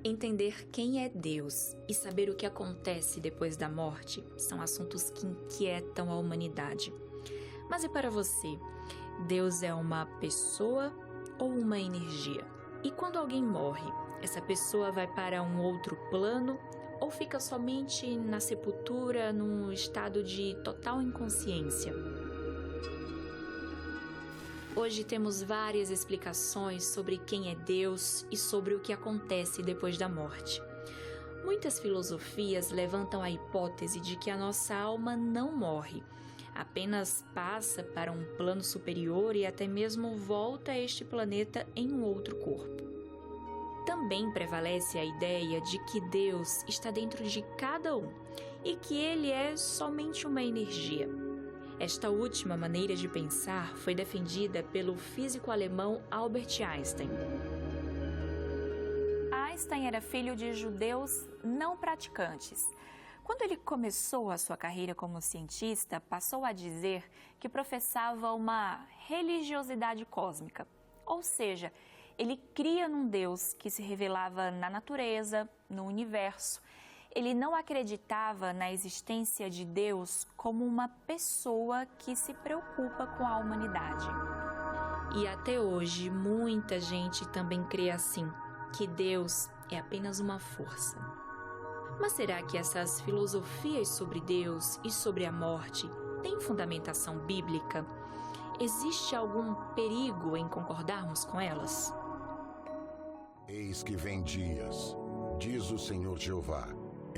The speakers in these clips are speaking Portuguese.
Entender quem é Deus e saber o que acontece depois da morte são assuntos que inquietam a humanidade. Mas e para você? Deus é uma pessoa ou uma energia? E quando alguém morre, essa pessoa vai para um outro plano ou fica somente na sepultura num estado de total inconsciência? Hoje temos várias explicações sobre quem é Deus e sobre o que acontece depois da morte. Muitas filosofias levantam a hipótese de que a nossa alma não morre, apenas passa para um plano superior e até mesmo volta a este planeta em um outro corpo. Também prevalece a ideia de que Deus está dentro de cada um e que ele é somente uma energia. Esta última maneira de pensar foi defendida pelo físico alemão Albert Einstein. Einstein era filho de judeus não praticantes. Quando ele começou a sua carreira como cientista, passou a dizer que professava uma religiosidade cósmica, ou seja, ele cria num Deus que se revelava na natureza, no universo. Ele não acreditava na existência de Deus como uma pessoa que se preocupa com a humanidade. E até hoje, muita gente também crê assim, que Deus é apenas uma força. Mas será que essas filosofias sobre Deus e sobre a morte têm fundamentação bíblica? Existe algum perigo em concordarmos com elas? Eis que vem dias, diz o Senhor Jeová,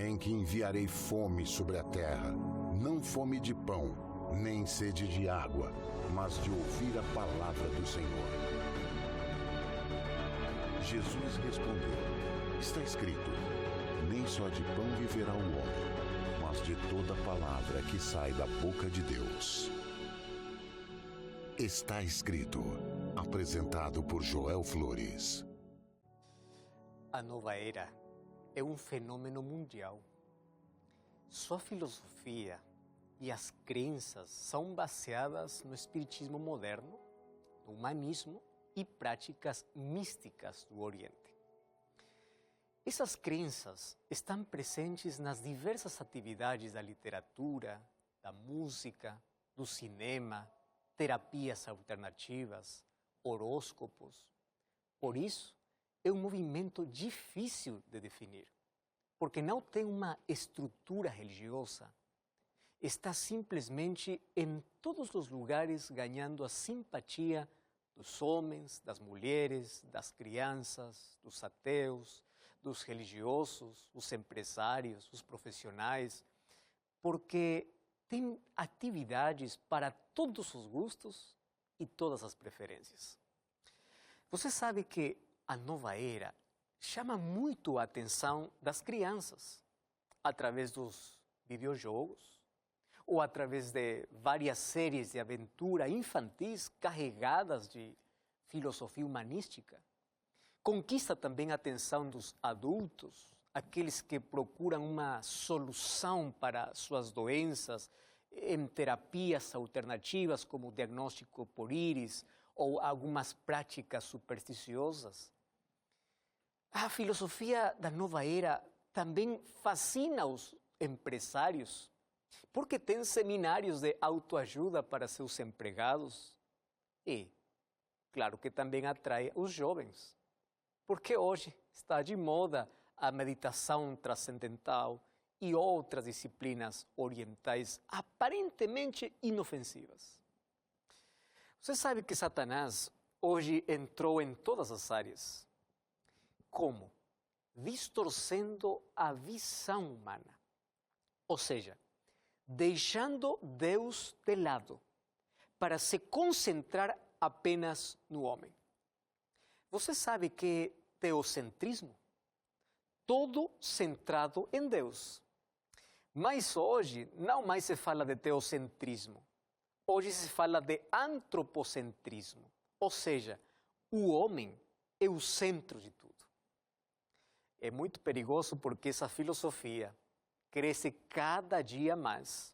em que enviarei fome sobre a terra, não fome de pão, nem sede de água, mas de ouvir a palavra do Senhor. Jesus respondeu, está escrito, nem só de pão viverá o homem, mas de toda palavra que sai da boca de Deus. Está escrito, apresentado por Joel Flores. A nova era é um fenômeno mundial. Sua filosofia e as crenças são baseadas no espiritismo moderno, no humanismo e práticas místicas do Oriente. Essas crenças estão presentes nas diversas atividades da literatura, da música, do cinema, terapias alternativas, horóscopos. Por isso, é um movimento difícil de definir, porque não tem uma estrutura religiosa. Está simplesmente em todos os lugares ganhando a simpatia dos homens, das mulheres, das crianças, dos ateus, dos religiosos, os empresários, os profissionais, porque tem atividades para todos os gostos e todas as preferências. Você sabe que a nova era chama muito a atenção das crianças, através dos videojogos, ou através de várias séries de aventura infantis carregadas de filosofia humanística. Conquista também a atenção dos adultos, aqueles que procuram uma solução para suas doenças em terapias alternativas como o diagnóstico por íris ou algumas práticas supersticiosas. A filosofia da nova era também fascina os empresários, porque tem seminários de autoajuda para seus empregados e, claro que também atrai os jovens, porque hoje está de moda a meditação transcendental e outras disciplinas orientais aparentemente inofensivas. Você sabe que Satanás hoje entrou em todas as áreas. Como? Distorcendo a visão humana. Ou seja, deixando Deus de lado para se concentrar apenas no homem. Você sabe que teocentrismo? Todo centrado em Deus. Mas hoje não mais se fala de teocentrismo. Hoje se fala de antropocentrismo. Ou seja, o homem é o centro de tudo. É muito perigoso porque essa filosofia cresce cada dia mais.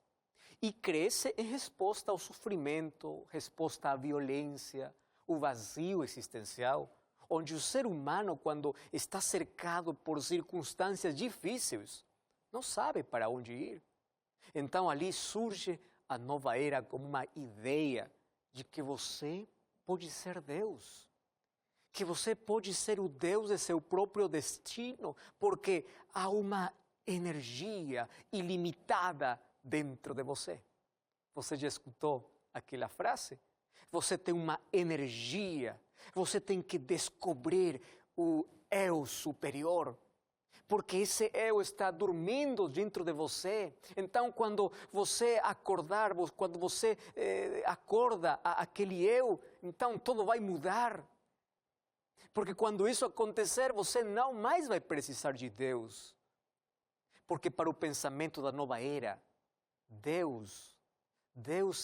E cresce em resposta ao sofrimento, resposta à violência, o vazio existencial, onde o ser humano, quando está cercado por circunstâncias difíceis, não sabe para onde ir. Então ali surge a nova era como uma ideia de que você pode ser Deus, que você pode ser o Deus de seu próprio destino, porque há uma energia ilimitada dentro de você. Você já escutou aquela frase? Você tem uma energia, você tem que descobrir o eu superior, porque esse eu está dormindo dentro de você. Então, quando você acordar, quando você acorda aquele eu, então tudo vai mudar. Porque quando isso acontecer, você não mais vai precisar de Deus. Porque para o pensamento da nova era, Deus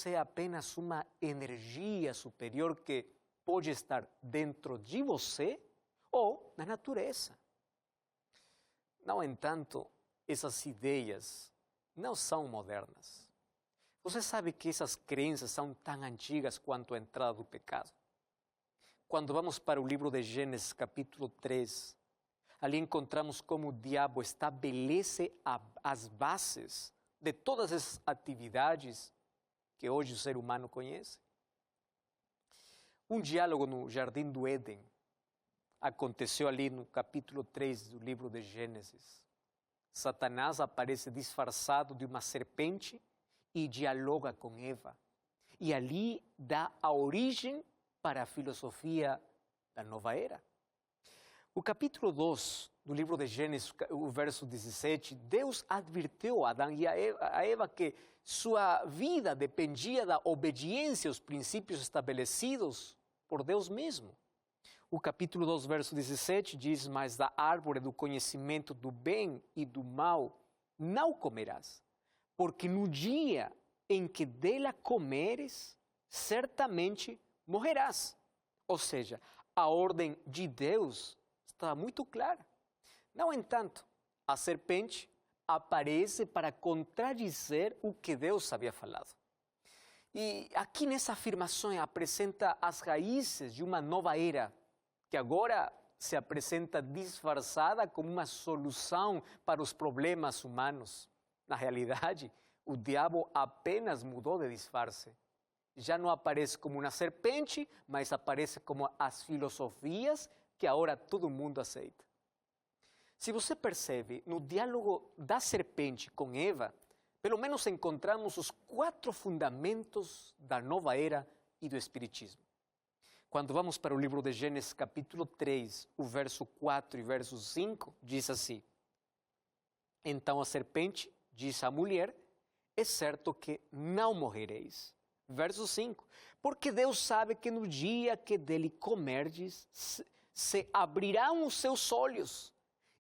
é apenas uma energia superior que pode estar dentro de você ou na natureza. No entanto, essas ideias não são modernas. Você sabe que essas crenças são tão antigas quanto a entrada do pecado. Quando vamos para o livro de Gênesis, capítulo 3, ali encontramos como o diabo estabelece as bases de todas as atividades que hoje o ser humano conhece. Um diálogo no Jardim do Éden aconteceu ali no capítulo 3 do livro de Gênesis. Satanás aparece disfarçado de uma serpente e dialoga com Eva. E ali dá a origem para a filosofia da nova era. O capítulo 2 do livro de Gênesis, o verso 17, Deus advertiu a Adão e a Eva que sua vida dependia da obediência aos princípios estabelecidos por Deus mesmo. O capítulo 2, verso 17 diz: mas da árvore do conhecimento do bem e do mal não comerás, porque no dia em que dela comeres, certamente morrerás. Ou seja, a ordem de Deus está muito clara. No entanto, a serpente aparece para contradizer o que Deus havia falado. E aqui nessa afirmação apresenta as raízes de uma nova era, que agora se apresenta disfarçada como uma solução para os problemas humanos. Na realidade, o diabo apenas mudou de disfarce. Já não aparece como uma serpente, mas aparece como as filosofias que agora todo mundo aceita. Se você percebe, no diálogo da serpente com Eva, pelo menos encontramos os 4 fundamentos da nova era e do espiritismo. Quando vamos para o livro de Gênesis, capítulo 3, o verso 4 e verso 5, diz assim: então a serpente disse à mulher: é certo que não morrereis. Verso 5, porque Deus sabe que no dia que dele comerdes, se abrirão os seus olhos,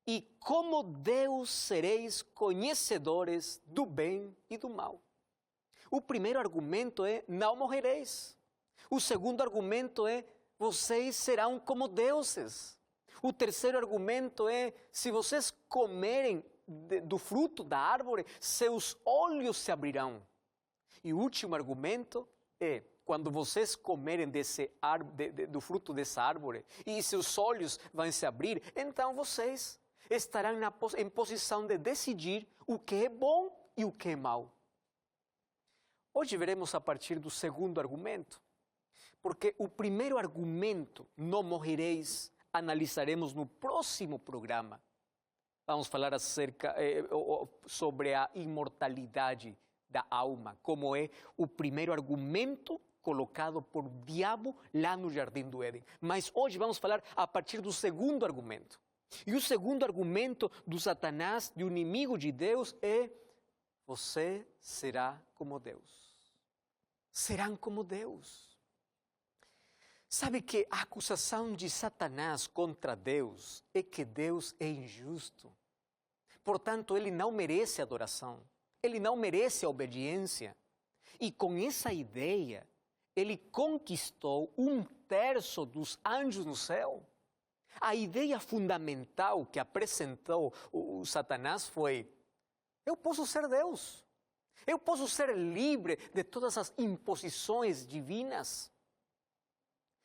e como Deus sereis conhecedores do bem e do mal. O primeiro argumento é: não morrereis. O segundo argumento é: vocês serão como deuses. O terceiro argumento é: se vocês comerem do fruto da árvore, seus olhos se abrirão. E o último argumento é: quando vocês comerem do fruto dessa árvore e seus olhos vão se abrir, então vocês estarão em posição de decidir o que é bom e o que é mau. Hoje veremos a partir do segundo argumento, porque o primeiro argumento, não morrereis, analisaremos no próximo programa. Vamos falar sobre a imortalidade da alma, como é o primeiro argumento colocado por diabo lá no Jardim do Éden. Mas hoje vamos falar a partir do segundo argumento. E o segundo argumento do Satanás, do inimigo de Deus, é: você será como Deus. Serão como Deus. Sabe que a acusação de Satanás contra Deus é que Deus é injusto. Portanto, ele não merece adoração. Ele não merece a obediência. E com essa ideia, ele conquistou 1/3 dos anjos no céu. A ideia fundamental que apresentou o Satanás foi: eu posso ser Deus. Eu posso ser livre de todas as imposições divinas.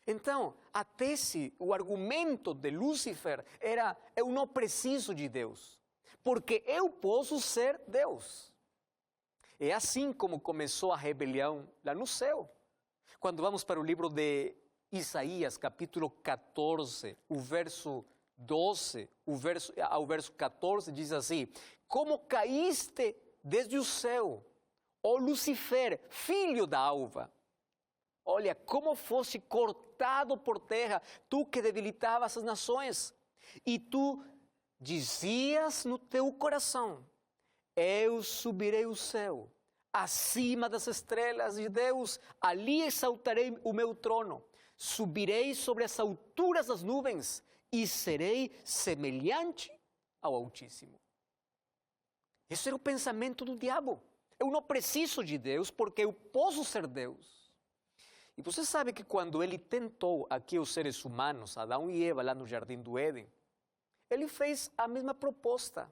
Então, a tese, o argumento de Lúcifer era: eu não preciso de Deus, porque eu posso ser Deus. É assim como começou a rebelião lá no céu. Quando vamos para o livro de Isaías, capítulo 14, o verso 12, ao verso 14, diz assim: como caíste desde o céu, ó Lucifer, filho da alva. Olha, como fosse cortado por terra, tu que debilitavas as nações. E tu dizias no teu coração: eu subirei o céu, acima das estrelas de Deus, ali exaltarei o meu trono. Subirei sobre as alturas das nuvens e serei semelhante ao Altíssimo. Esse era o pensamento do diabo. Eu não preciso de Deus porque eu posso ser Deus. E você sabe que quando ele tentou aqui os seres humanos, Adão e Eva, lá no Jardim do Éden, ele fez a mesma proposta.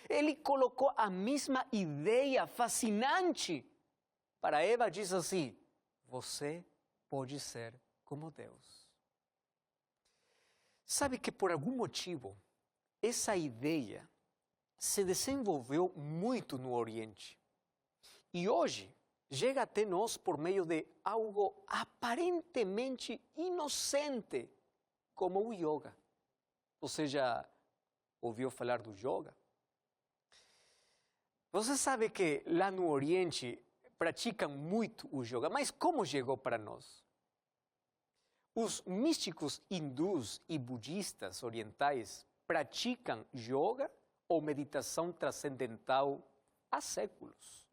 Ele colocou a mesma ideia fascinante. Para Eva, diz assim: você pode ser como Deus. Sabe que por algum motivo, essa ideia se desenvolveu muito no Oriente. E hoje, chega até nós por meio de algo aparentemente inocente, como o yoga. Você já ouviu falar do yoga? Você sabe que lá no Oriente praticam muito o yoga, mas como chegou para nós? Os místicos hindus e budistas orientais praticam yoga ou meditação transcendental há séculos.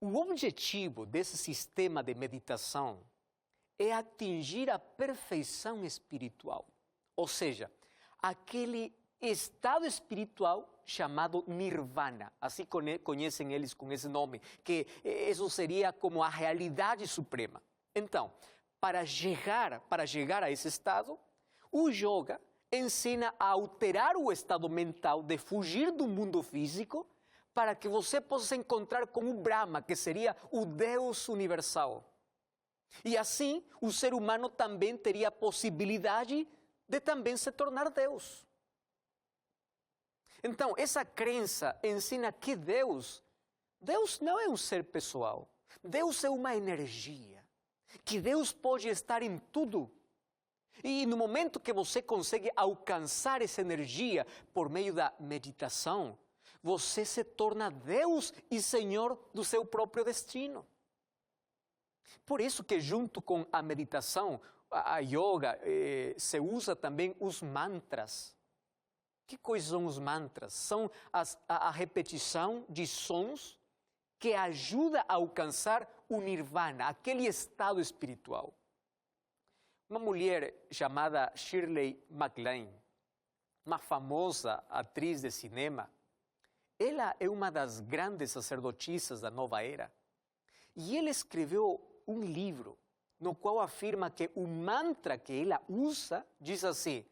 O objetivo desse sistema de meditação é atingir a perfeição espiritual, ou seja, aquele estado espiritual chamado nirvana, assim conhecem eles com esse nome, que isso seria como a realidade suprema. Então, para chegar a esse estado, o yoga ensina a alterar o estado mental de fugir do mundo físico para que você possa se encontrar com o Brahma, que seria o Deus universal. E assim, o ser humano também teria a possibilidade de também se tornar Deus. Então, essa crença ensina que Deus não é um ser pessoal. Deus é uma energia. Que Deus pode estar em tudo. E no momento que você consegue alcançar essa energia por meio da meditação, você se torna Deus e Senhor do seu próprio destino. Por isso que junto com a meditação, a yoga, se usa também os mantras. Que coisas são os mantras? São a repetição de sons que ajuda a alcançar o nirvana, aquele estado espiritual. Uma mulher chamada Shirley MacLaine, uma famosa atriz de cinema, ela é uma das grandes sacerdotisas da nova era. E ela escreveu um livro no qual afirma que o mantra que ela usa diz assim: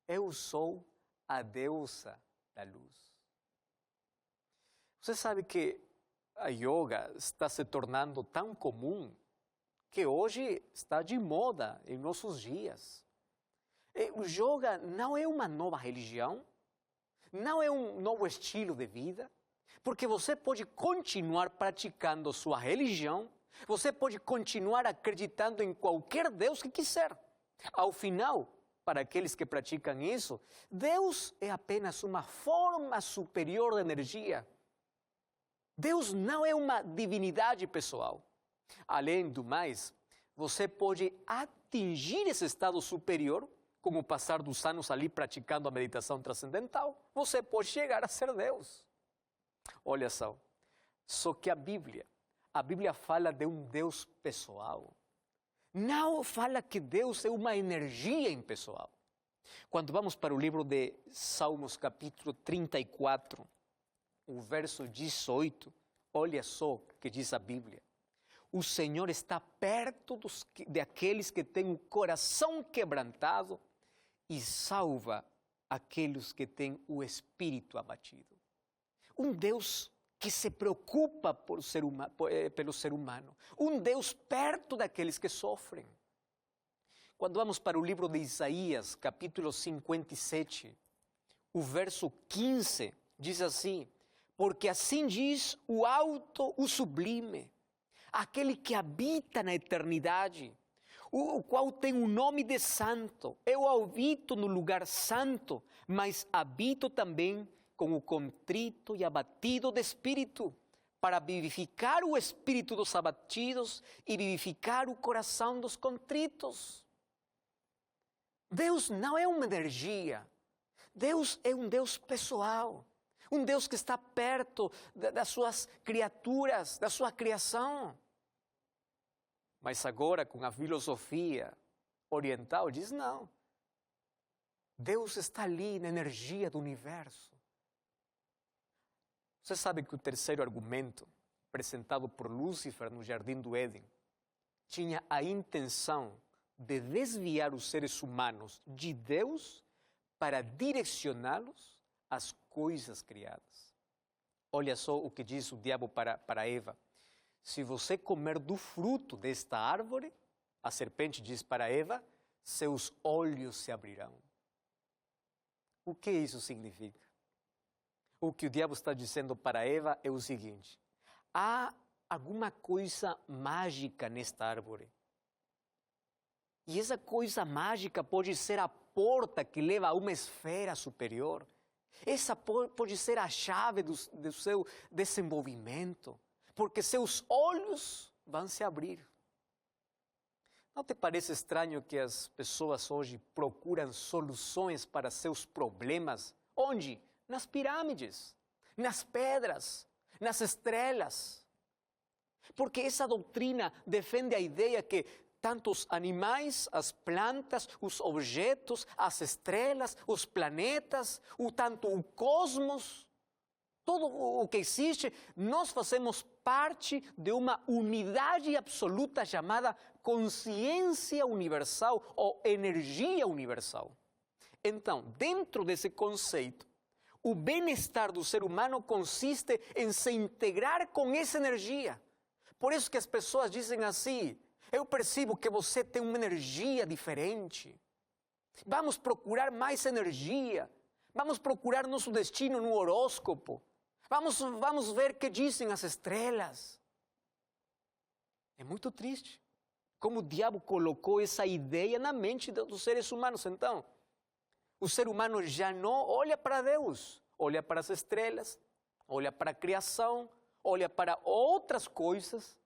eu sou a deusa da luz. Você sabe que a yoga está se tornando tão comum que hoje está de moda em nossos dias. O yoga não é uma nova religião, não é um novo estilo de vida, porque você pode continuar praticando sua religião, você pode continuar acreditando em qualquer Deus que quiser. Ao final, para aqueles que praticam isso, Deus é apenas uma forma superior de energia. Deus não é uma divindade pessoal. Além do mais, você pode atingir esse estado superior com o passar dos anos ali praticando a meditação transcendental. Você pode chegar a ser Deus. Olha só que a Bíblia fala de um Deus pessoal. Não fala que Deus é uma energia impessoal. Quando vamos para o livro de Salmos, capítulo 34, o verso 18, olha só o que diz a Bíblia. O Senhor está perto daqueles que têm o coração quebrantado e salva aqueles que têm o espírito abatido. Um Deus que se preocupa pelo ser humano. Um Deus perto daqueles que sofrem. Quando vamos para o livro de Isaías, capítulo 57, o verso 15, diz assim: porque assim diz o alto, o sublime, aquele que habita na eternidade, o qual tem o nome de santo. Eu habito no lugar santo, mas habito também com o contrito e abatido de espírito, para vivificar o espírito dos abatidos e vivificar o coração dos contritos. Deus não é uma energia. Deus é um Deus pessoal. Um Deus que está perto das suas criaturas, da sua criação. Mas agora, com a filosofia oriental, diz não. Deus está ali na energia do universo. Você sabe que o terceiro argumento, apresentado por Lúcifer no Jardim do Éden, tinha a intenção de desviar os seres humanos de Deus para direcioná-los às coisas criadas. Olha só o que diz o diabo para Eva. Se você comer do fruto desta árvore, a serpente diz para Eva, seus olhos se abrirão. O que isso significa? O que o diabo está dizendo para Eva é o seguinte: há alguma coisa mágica nesta árvore. E essa coisa mágica pode ser a porta que leva a uma esfera superior. Essa pode ser a chave do seu desenvolvimento, porque seus olhos vão se abrir. Não te parece estranho que as pessoas hoje procuram soluções para seus problemas? Onde? Nas pirâmides, nas pedras, nas estrelas. Porque essa doutrina defende a ideia que tanto os animais, as plantas, os objetos, as estrelas, os planetas, tanto o cosmos, tudo o que existe, nós fazemos parte de uma unidade absoluta chamada consciência universal ou energia universal. Então, dentro desse conceito, o bem-estar do ser humano consiste em se integrar com essa energia. Por isso que as pessoas dizem assim: eu percebo que você tem uma energia diferente. Vamos procurar mais energia. Vamos procurar nosso destino no horóscopo. Vamos ver o que dizem as estrelas. É muito triste como o diabo colocou essa ideia na mente dos seres humanos. Então, o ser humano já não olha para Deus, olha para as estrelas, olha para a criação, olha para outras coisas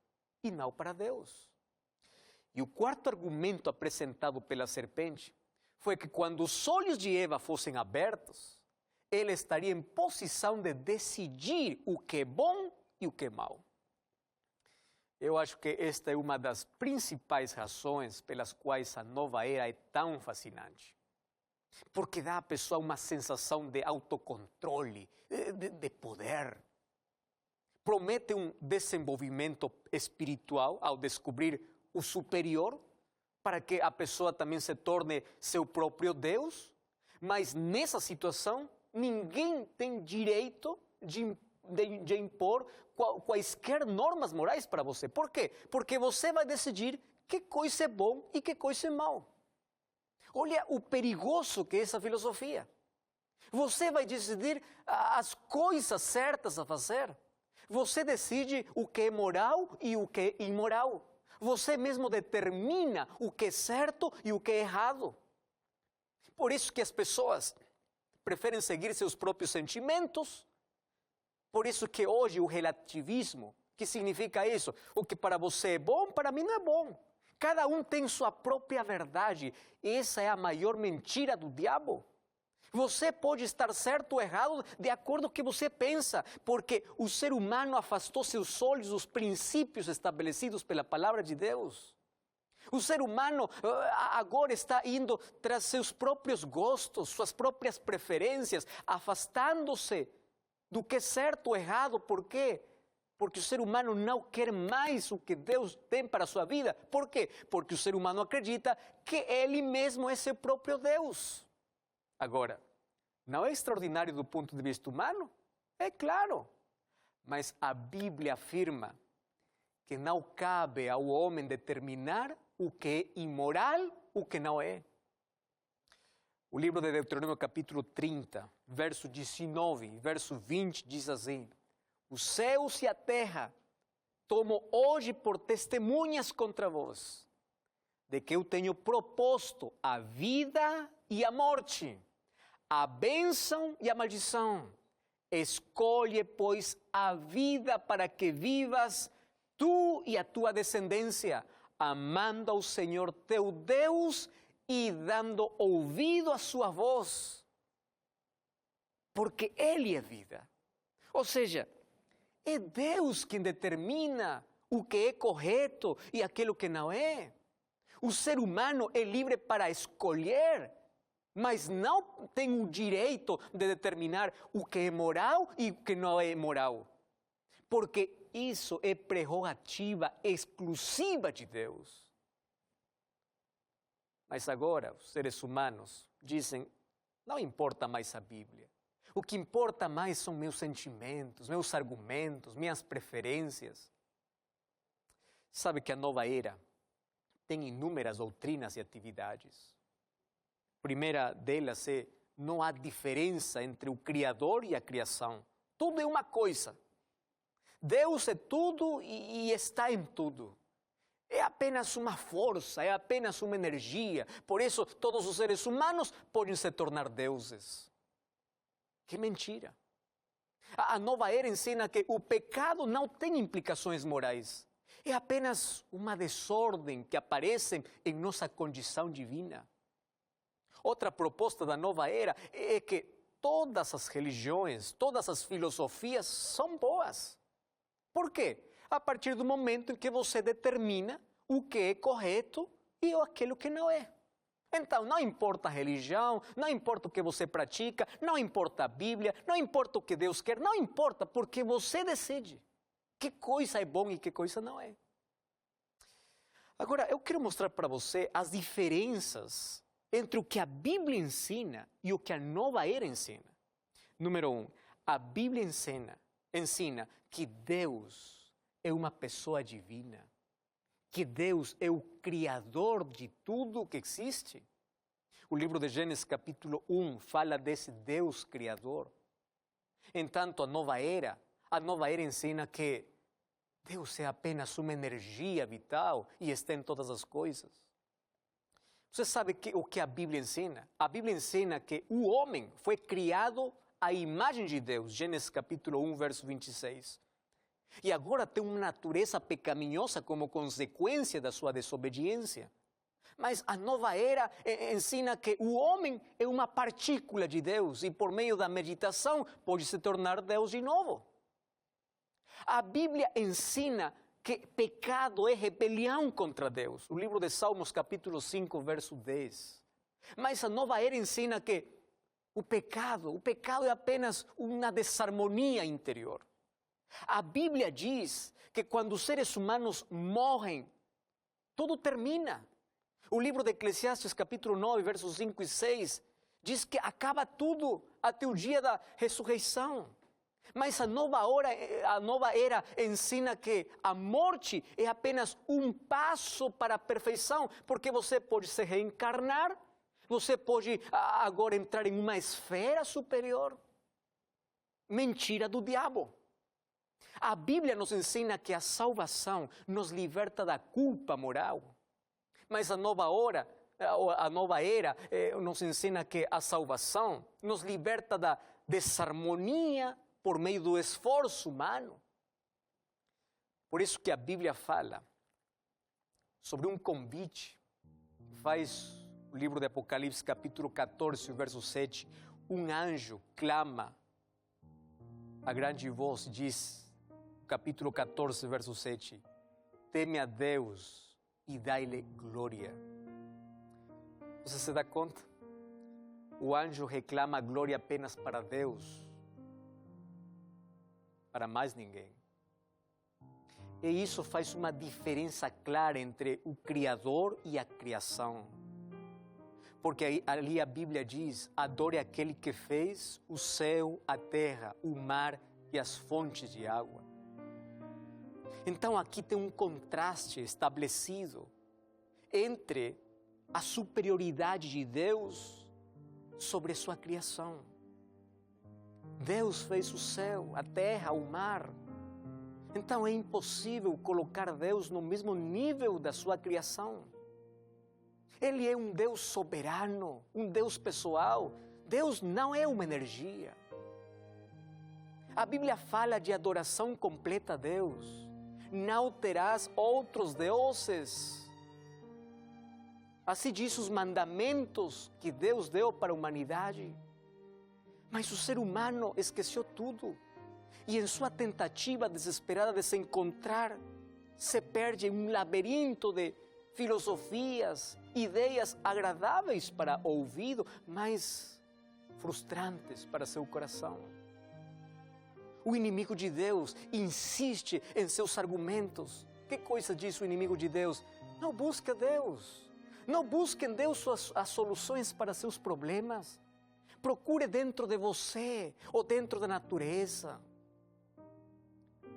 e não para Deus. E o quarto argumento apresentado pela serpente foi que quando os olhos de Eva fossem abertos, ela estaria em posição de decidir o que é bom e o que é mau. Eu acho que esta é uma das principais razões pelas quais a nova era é tão fascinante. Porque dá à pessoa uma sensação de autocontrole, de poder. Promete um desenvolvimento espiritual ao descobrir o superior, para que a pessoa também se torne seu próprio Deus. Mas nessa situação, ninguém tem direito de impor quaisquer normas morais para você. Por quê? Porque você vai decidir que coisa é bom e que coisa é mal. Olha o perigoso que é essa filosofia. Você vai decidir as coisas certas a fazer. Você decide o que é moral e o que é imoral. Você mesmo determina o que é certo e o que é errado. Por isso que as pessoas preferem seguir seus próprios sentimentos. Por isso que hoje o relativismo, que significa isso? O que para você é bom, para mim não é bom. Cada um tem sua própria verdade. Essa é a maior mentira do diabo. Você pode estar certo ou errado de acordo com o que você pensa, porque o ser humano afastou seus olhos dos princípios estabelecidos pela palavra de Deus. O ser humano agora está indo tras seus próprios gostos, suas próprias preferências, afastando-se do que é certo ou errado. Por quê? Porque o ser humano não quer mais o que Deus tem para a sua vida. Por quê? Porque o ser humano acredita que ele mesmo é seu próprio Deus. Agora, não é extraordinário do ponto de vista humano? É claro. Mas a Bíblia afirma que não cabe ao homem determinar o que é imoral, o que não é. O livro de Deuteronômio, capítulo 30, verso 19, verso 20, diz assim: os céus e a terra tomo hoje por testemunhas contra vós, de que eu tenho proposto a vida e a morte, a bênção e a maldição. Escolhe, pois, a vida para que vivas tu e a tua descendência, amando ao Senhor teu Deus e dando ouvido à sua voz, porque Ele é vida. Ou seja, é Deus quem determina o que é correto e aquilo que não é. O ser humano é livre para escolher, mas não tem o direito de determinar o que é moral e o que não é moral. Porque isso é prerrogativa exclusiva de Deus. Mas agora os seres humanos dizem, não importa mais a Bíblia. O que importa mais são meus sentimentos, meus argumentos, minhas preferências. Sabe que a nova era tem inúmeras doutrinas e atividades. A primeira delas é, não há diferença entre o Criador e a criação. Tudo é uma coisa. Deus é tudo e está em tudo. É apenas uma força, é apenas uma energia. Por isso, todos os seres humanos podem se tornar deuses. Que mentira! A nova era ensina que o pecado não tem implicações morais. É apenas uma desordem que aparece em nossa condição divina. Outra proposta da nova era é que todas as religiões, todas as filosofias são boas. Por quê? A partir do momento em que você determina o que é correto e aquilo que não é. Então, não importa a religião, não importa o que você pratica, não importa a Bíblia, não importa o que Deus quer, não importa, porque você decide que coisa é bom e que coisa não é. Agora, eu quero mostrar para você as diferenças entre o que a Bíblia ensina e o que a nova era ensina. Número 1, a Bíblia ensina que Deus é uma pessoa divina, que Deus é o Criador de tudo que existe. O livro de Gênesis, capítulo 1, fala desse Deus Criador. Entanto, a nova era ensina que Deus é apenas uma energia vital e está em todas as coisas. Você sabe o que a Bíblia ensina? A Bíblia ensina que o homem foi criado à imagem de Deus. Gênesis capítulo 1, verso 26. E agora tem uma natureza pecaminosa como consequência da sua desobediência. Mas a nova era ensina que o homem é uma partícula de Deus e por meio da meditação pode se tornar Deus de novo. A Bíblia ensina que pecado é rebelião contra Deus. O livro de Salmos, capítulo 5, verso 10. Mas a nova era ensina que o pecado é apenas uma desarmonia interior. A Bíblia diz que quando os seres humanos morrem, tudo termina. O livro de Eclesiastes, capítulo 9, versos 5 e 6, diz que acaba tudo até o dia da ressurreição. Mas a nova era ensina que a morte é apenas um passo para a perfeição, porque você pode se reencarnar, você pode agora entrar em uma esfera superior. Mentira do diabo. A Bíblia nos ensina que a salvação nos liberta da culpa moral. Mas a nova era nos ensina que a salvação nos liberta da desarmonia por meio do esforço humano. Por isso que a Bíblia fala sobre um convite. Faz o livro de Apocalipse, capítulo 14, verso 7. Um anjo clama a grande voz, diz, capítulo 14, verso 7. Teme a Deus e dai-lhe glória. Você se dá conta? O anjo reclama glória apenas para Deus, para mais ninguém. E isso faz uma diferença clara entre o Criador e a criação. Porque ali a Bíblia diz, adore aquele que fez o céu, a terra, o mar e as fontes de água. Então aqui tem um contraste estabelecido entre a superioridade de Deus sobre sua criação. Deus fez o céu, a terra, o mar. Então é impossível colocar Deus no mesmo nível da sua criação. Ele é um Deus soberano, um Deus pessoal. Deus não é uma energia. A Bíblia fala de adoração completa a Deus. Não terás outros deuses. Assim diz os mandamentos que Deus deu para a humanidade. Mas o ser humano esqueceu tudo. E em sua tentativa desesperada de se encontrar, se perde em um labirinto de filosofias, ideias agradáveis para o ouvido, mas frustrantes para seu coração. O inimigo de Deus insiste em seus argumentos. Que coisa diz o inimigo de Deus? Não busque a Deus. Não busque em Deus as soluções para seus problemas. Procure dentro de você ou dentro da natureza.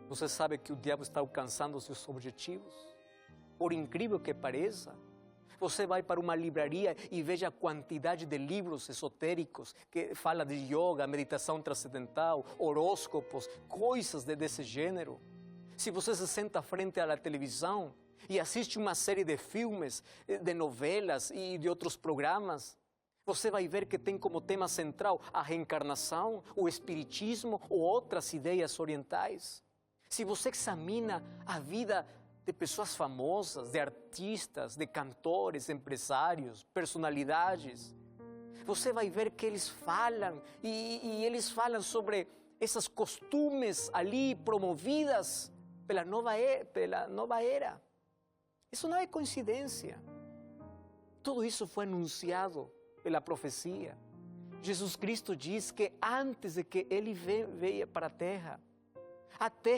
Você sabe que o diabo está alcançando seus objetivos? Por incrível que pareça, você vai para uma livraria e veja a quantidade de livros esotéricos que fala de yoga, meditação transcendental, horóscopos, coisas desse gênero. Se você se senta frente à televisão e assiste uma série de filmes, de novelas e de outros programas, você vai ver que tem como tema central a reencarnação, o espiritismo ou outras ideias orientais. Se você examina a vida de pessoas famosas, de artistas, de cantores, empresários, personalidades, você vai ver que eles falam e eles falam sobre esses costumes ali promovidas pela nova era. Isso não é coincidência. Tudo isso foi anunciado pela profecia. Jesus Cristo diz que antes de que Ele veio para a terra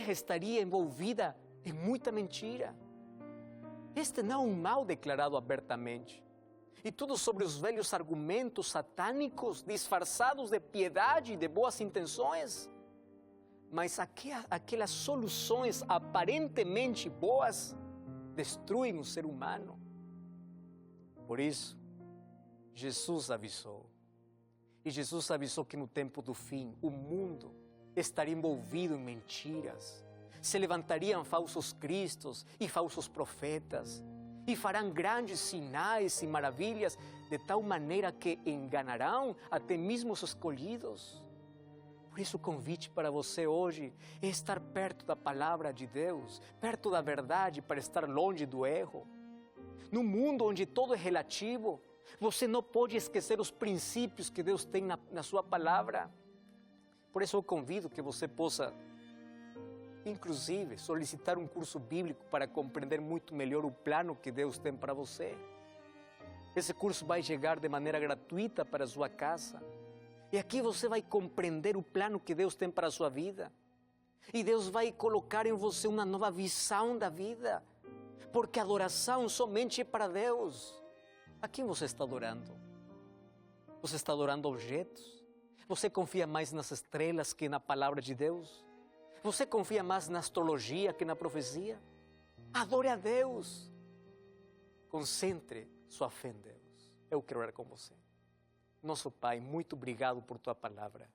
estaria envolvida em muita mentira. Este não é um mal declarado abertamente. E tudo sobre os velhos argumentos satânicos disfarçados de piedade e de boas intenções. Mas aquelas soluções aparentemente boas destruem o ser humano. Por isso, Jesus avisou. E Jesus avisou que no tempo do fim, o mundo estaria envolvido em mentiras. Se levantariam falsos cristos e falsos profetas e farão grandes sinais e maravilhas de tal maneira que enganarão até mesmo os escolhidos. Por isso o convite para você hoje é estar perto da palavra de Deus, perto da verdade para estar longe do erro. Num mundo onde tudo é relativo, você não pode esquecer os princípios que Deus tem na sua palavra. Por isso eu convido que você possa, inclusive, solicitar um curso bíblico para compreender muito melhor o plano que Deus tem para você. Esse curso vai chegar de maneira gratuita para a sua casa. E aqui você vai compreender o plano que Deus tem para a sua vida. E Deus vai colocar em você uma nova visão da vida. Porque a adoração somente é para Deus. A quem você está adorando? Você está adorando objetos? Você confia mais nas estrelas que na palavra de Deus? Você confia mais na astrologia que na profecia? Adore a Deus. Concentre sua fé em Deus. Eu quero orar com você. Nosso Pai, muito obrigado por Tua palavra.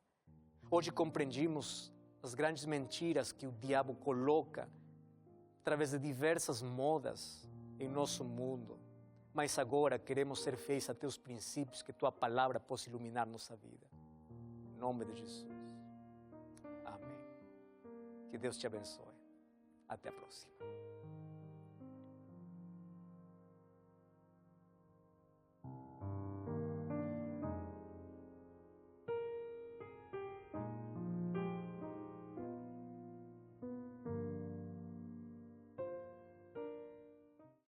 Hoje compreendimos as grandes mentiras que o diabo coloca através de diversas modas em nosso mundo. Mas agora queremos ser fiéis a Teus princípios, que Tua palavra possa iluminar nossa vida. Em nome de Jesus. Amém. Que Deus te abençoe. Até a próxima.